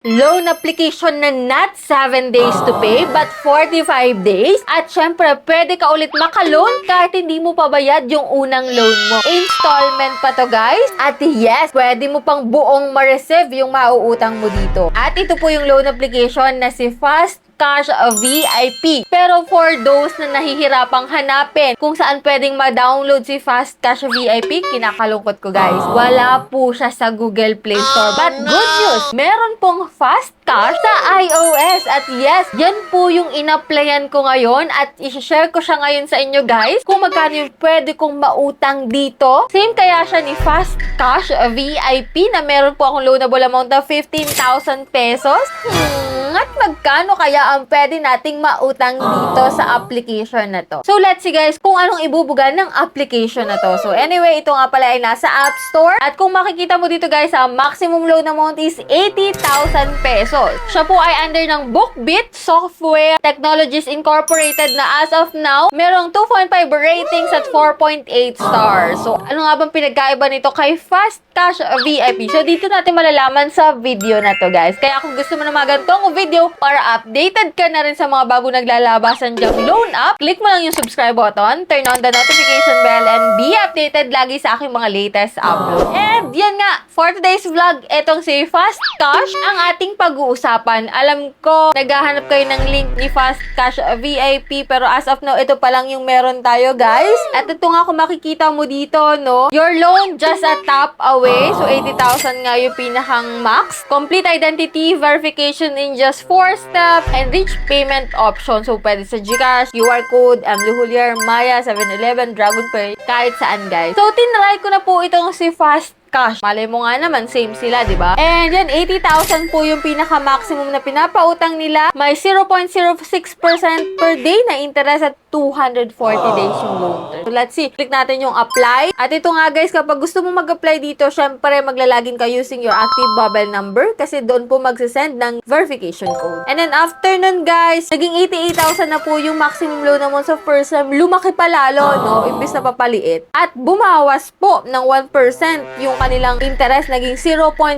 loan application na not 7 days to pay but 45 days. At syempre, pwede ka ulit maka-loan kahit hindi mo pabayad yung unang loan mo. Installment pa to guys. At yes, pwede mo pang buong ma-receive yung mauutang mo dito. At ito po yung loan application na si Fast Cash VIP. Pero for those na nahihirapang hanapin kung saan pwedeng ma-download si Fast Cash VIP, kinakalungkot ko guys. Wala po siya sa Google Play Store. But good news, meron pong Fast Cash sa iOS. At yes, yan po yung in-applyan ko ngayon at i-share ko siya ngayon sa inyo guys kung magkano yung pwede kong mautang dito. Same kaya siya ni Fast Cash VIP na meron po akong loanable amount na 15,000 pesos. At magkano kaya ang pwede nating mautang dito sa application na to? So let's see guys kung anong ibubuga ng application na to. So anyway, ito nga pala ay nasa App Store. At kung makikita mo dito guys, ang maximum loan amount is 80,000 pesos. Siya po ay under ng BookBeat Software Technologies Incorporated na as of now, merong 2.5 ratings at 4.8 stars. So ano nga bang pinagkaiba nito kay Fast Cash VIP? So dito natin malalaman sa video na to guys. Kaya kung gusto mo na mga ganitong video para updated ka na rin sa mga bago naglalabasan dyang loan app, click mo lang yung subscribe button, turn on the notification bell, and be updated lagi sa aking mga latest upload. And yan nga, for today's vlog, etong si Fast Cash ang ating pag-uusapan. Alam ko, naghahanap kayo ng link ni Fast Cash VIP, pero as of now, ito pa lang yung meron tayo guys. At ito nga kung makikita mo dito, no, your loan just a tap away. So 80,000 nga yung pinakang max. Complete identity verification in just 4 steps and rich payment option. So, pwede sa GCash, QR code, Luhulier, Maya, 7-Eleven, DragonPay, kahit saan guys. So, tinry ko na po itong si Fast Cash. Malay mo nga naman, same sila, di ba? And yan, 80,000 po yung pinaka-maximum na pinapautang nila. May 0.06% per day na interest at 240 days yung loan term. So, let's see. Click natin yung apply. At ito nga guys, kapag gusto mo mag-apply dito, syempre maglalagin ka using your active mobile number kasi doon po magsisend ng verification code. And then after nun guys, naging 88,000 na po yung maximum loan naman sa first time. Lumaki pa lalo, no? Imbis na papaliit. At bumawas po ng 1% yung kanilang interest, naging 0.05%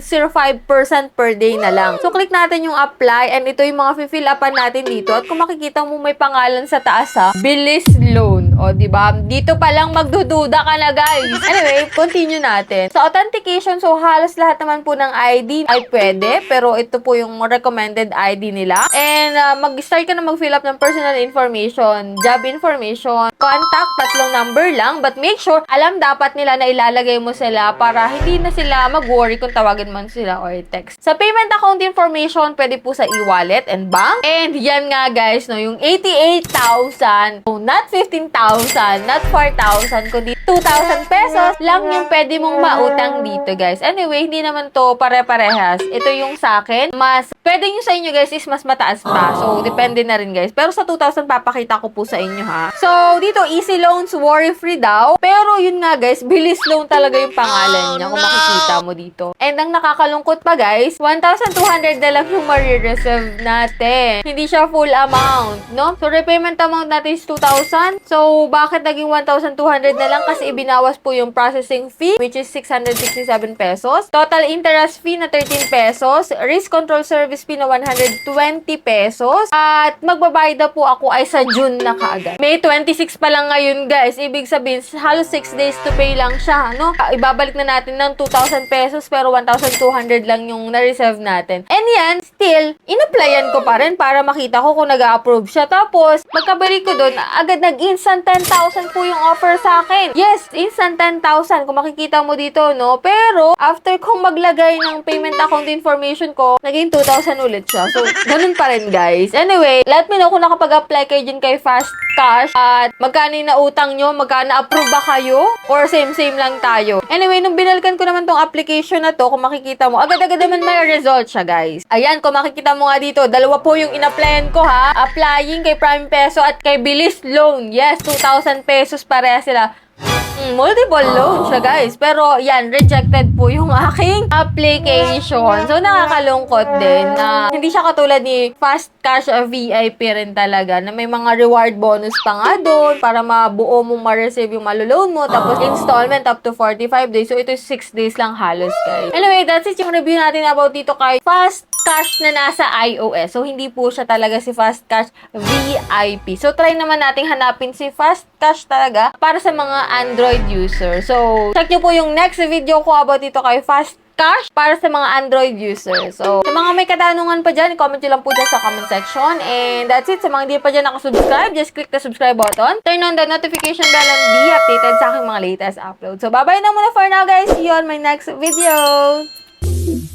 per day na lang. So, click natin yung apply and ito yung mga fill upan natin dito. At kung makikita mo may pangalan sa taas ha, Bilis Loan. O, diba? Dito pa lang magdududa ka na guys. Anyway, continue natin. Sa authentication, so halos lahat naman po ng ID ay pwede, pero ito po yung recommended ID nila. And mag-start ka na mag-fill up ng personal information, job information, contact, 3 number lang, but make sure alam dapat nila na ilalagay mo sila para hindi na sila mag-worry kung tawagin man sila or text. Sa payment account information, pwede po sa e-wallet and bank. And yan nga guys, no, yung 88,000, so not 15,000, not 4,000, kundi 2,000 pesos lang yung pwede mong mautang dito guys. Anyway, hindi naman to pare-parehas. Ito yung sa akin, mas pwede yung sa inyo guys is mas mataas pa. So, depende na rin guys. Pero sa 2,000, papakita ko po sa inyo ha. So, dito, easy loans, worry-free daw. Pero yun nga guys, Bilis Loan talaga yung pangalan niya kung makikita mo dito. And ang nakakalungkot pa guys, 1,200 na lang yung marireserve natin. Hindi siya full amount, no? So, repayment amount natin is 2,000. So, bakit naging 1,200 na lang? Kasi ibinawas po yung processing fee, which is 667 pesos. Total interest fee na 13 pesos. Risk control service fee na 120 pesos. At magbabayad na po ako ay sa June na kaagad. May 26 pa lang ngayon guys. Ibig sabihin, halos 6 days to pay lang siya, no? Ibabalik na natin ng 2,000 pesos pero 1,200 lang yung na-reserve natin. And yan, still, in-applyan ko pa rin para makita ko kung nag-approve siya. Tapos, magkabalik ko doon, agad nag-instant 10,000 po yung offer sa akin. Yes, instant 10,000 kung makikita mo dito, no? Pero, after kong maglagay ng payment account information ko, naging 2,000 ulit siya. So, ganun pa rin guys. Anyway, let me know kung nakapag-apply kayo dyan kay Fast Cash at magkano na utang nyo, magkano approve ba kayo, or same-same lang tayo. Anyway, nung binalikan ko naman tong application na to, kung makikita mo, agad-agad naman may result siya guys. Ayan, kung makikita mo nga dito, dalawa po yung in-applyan ko ha. Applying kay Prime Peso at kay Bilis Loan. Yes, 2,000 pesos pareha sila. Multiple loan siya guys. Pero yan, rejected po yung aking application. So nakakalungkot din na hindi siya katulad ni Fast Cash VIP rin talaga na may mga reward bonus pa nga doon para mabuo mong ma-receive yung maloloan mo. Tapos installment up to 45 days. So ito 6 days lang halos guys. Anyway, that's it yung review natin about dito kay Fast Cash na nasa iOS. So, hindi po siya talaga si Fast Cash VIP. So, try naman nating hanapin si Fast Cash talaga para sa mga Android user. So, check nyo po yung next video ko about dito kay Fast Cash para sa mga Android users. So, sa mga may katanungan pa dyan, comment nyo lang po dyan sa comment section. And that's it. Sa mga hindi pa dyan nakasubscribe, just click the subscribe button. Turn on the notification bell and be updated sa aking mga latest upload. So, bye-bye na muna for now, guys. See you on my next video.